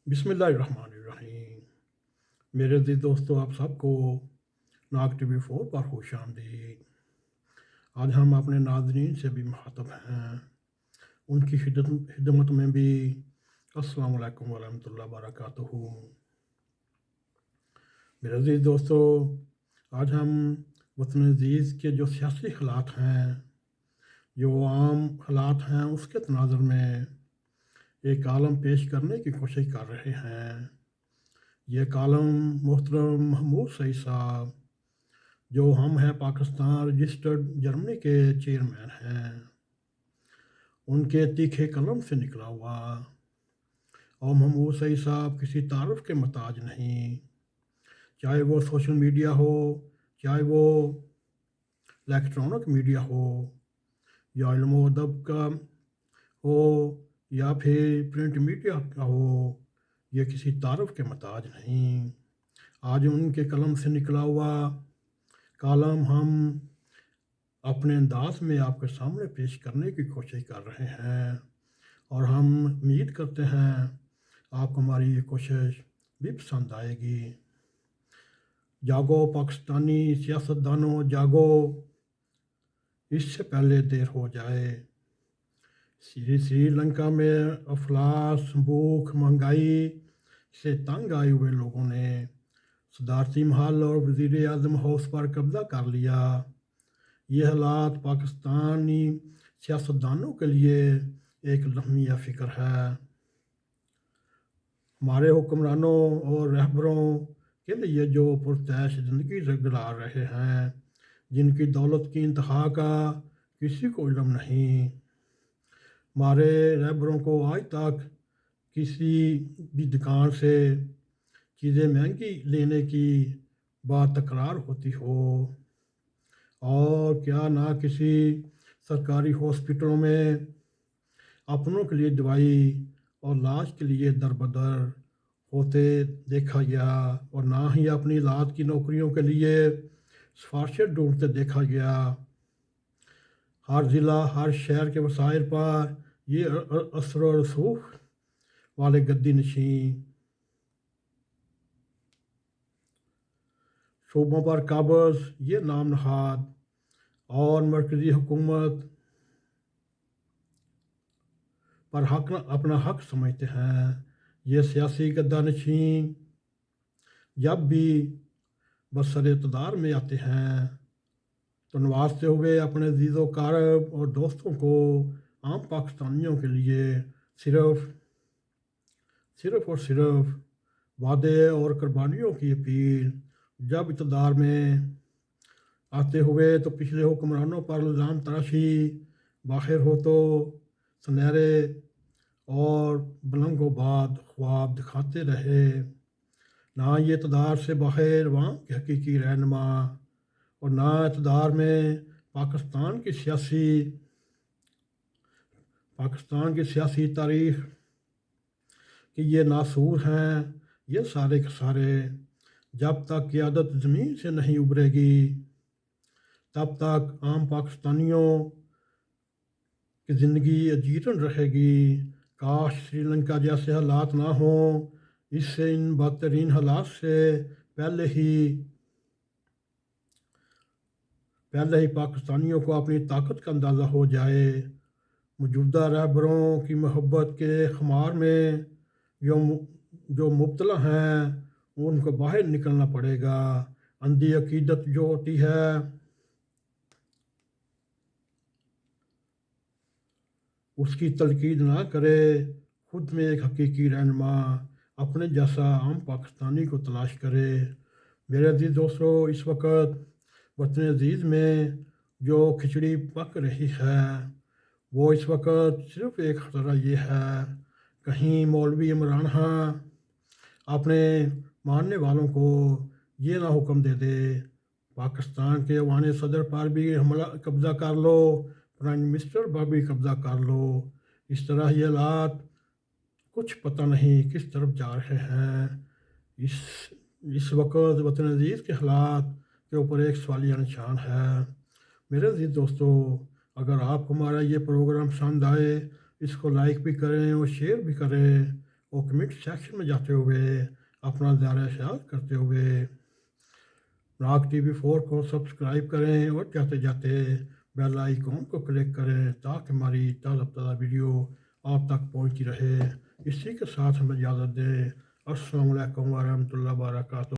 بسم اللہ الرحمن الرحیم۔ میرے عزیز دوستو، آپ سب کو ناگ ٹی وی 4 پر خوش آمدید۔ آج ہم اپنے ناظرین سے بھی مخاطب ہیں، ان کی خدمت میں بھی السلام علیکم ورحمۃ اللہ وبرکاتہ۔ میرے عزیز دوستو، آج ہم وطن عزیز کے جو سیاسی حالات ہیں، جو عام حالات ہیں، اس کے تناظر میں ایک کالم پیش کرنے کی کوشش کر رہے ہیں۔ یہ کالم محترم محمود سعید صاحب، جو ہم ہیں پاکستان رجسٹرڈ جرمنی کے چیئرمین ہیں، ان کے تیکھے قلم سے نکلا ہوا۔ اور محمود سعید صاحب کسی تعارف کے محتاج نہیں، چاہے وہ سوشل میڈیا ہو، چاہے وہ الیکٹرانک میڈیا ہو، یا علم و ادب کا ہو، یا پھر پرنٹ میڈیا کا ہو، یہ کسی تعارف کے محتاج نہیں۔ آج ان کے قلم سے نکلا ہوا کالم ہم اپنے انداز میں آپ کے سامنے پیش کرنے کی کوشش کر رہے ہیں، اور ہم امید کرتے ہیں آپ کو ہماری یہ کوشش بھی پسند آئے گی۔ جاگو پاکستانی سیاستدانوں، جاگو، اس سے پہلے دیر ہو جائے۔ سری لنکا میں افلاس، بھوک، مہنگائی سے تنگ آئے ہوئے لوگوں نے صدارتی محل اور وزیر اعظم ہاؤس پر قبضہ کر لیا۔ یہ حالات پاکستانی سیاستدانوں کے لیے ایک لمحہ فکر ہے۔ ہمارے حکمرانوں اور رہبروں کے لیے جو پرتعیش زندگی گزار رہے ہیں، جن کی دولت کی انتہا کا کسی کو علم نہیں، ہمارے رہبروں کو آج تک کسی بھی دکان سے چیزیں مہنگی لینے کی بات تکرار ہوتی ہو، اور کیا نہ کسی سرکاری ہاسپٹلوں میں اپنوں کے لیے دوائی اور علاج کے لیے در بدر ہوتے دیکھا گیا، اور نہ ہی اپنی ذات کی نوکریوں کے لیے سفارشیں ڈھونڈتے دیکھا گیا۔ ہر ضلع، ہر شہر کے وسائل پر یہ اثر و رسوخ والے گدی نشین صوبوں پر قابض یہ نام نہاد اور مرکزی حکومت پر اپنا حق سمجھتے ہیں۔ یہ سیاسی گدہ نشین جب بھی بسر اقتدار میں آتے ہیں تو نوازتے ہوئے اپنے عزیز و اقارب اور دوستوں کو عام پاکستانیوں کے لیے صرف اور صرف وعدے اور قربانیوں کی اپیل، جب اقتدار میں آتے ہوئے تو پچھلے حکمرانوں پر الزام تراشی، باہر ہو تو سنہرے اور بلند و باد خواب دکھاتے رہے۔ نہ یہ اقتدار سے باہر عوام کے حقیقی رہنما، اور نہ اقتدار میں پاکستان کی سیاسی تاریخ کہ یہ ناسور ہیں۔ یہ سارے کے سارے جب تک قیادت زمین سے نہیں ابھرے گی، تب تک عام پاکستانیوں کی زندگی اجیرن رہے گی۔ کاش سری لنکا جیسے حالات نہ ہوں، اس سے ان بدترین حالات سے پہلے ہی پاکستانیوں کو اپنی طاقت کا اندازہ ہو جائے۔ موجودہ رہبروں کی محبت کے خمار میں جو مبتلا ہیں، ان کو باہر نکلنا پڑے گا۔ اندھی عقیدت جو ہوتی ہے اس کی تلقین نہ کرے، خود میں ایک حقیقی رہنما اپنے جیسا عام پاکستانی کو تلاش کرے۔ میرے عزیز دوستو، اس وقت وطن عزیز میں جو کھچڑی پک رہی ہے، وہ اس وقت صرف ایک خطرہ یہ ہے، کہیں مولوی عمران خان اپنے ماننے والوں کو یہ نہ حکم دے دے پاکستان کے ایوان صدر پر بھی حملہ قبضہ کر لو، پرائم منسٹر پر بھی قبضہ کر لو۔ اس طرح یہ حالات کچھ پتہ نہیں کس طرف جا رہے ہیں۔ اس وقت وطن عزیز کے حالات کے اوپر ایک سوالیہ نشان ہے۔ میرے عزیز دوستو، اگر آپ کو ہمارا یہ پروگرام پسند آئے، اس کو لائک بھی کریں اور شیئر بھی کریں، اور کمنٹ سیکشن میں جاتے ہوئے اپنا ذرا خیال کرتے ہوئے ناگ TV4 کو سبسکرائب کریں اور جاتے جاتے بیل آئیکن کو کلک کریں تاکہ ہماری تازہ تازہ ویڈیو آپ تک پہنچتی رہے۔ اسی کے ساتھ ہمیں اجازت دیں۔ السلام علیکم ورحمۃ اللہ وبرکاتہ۔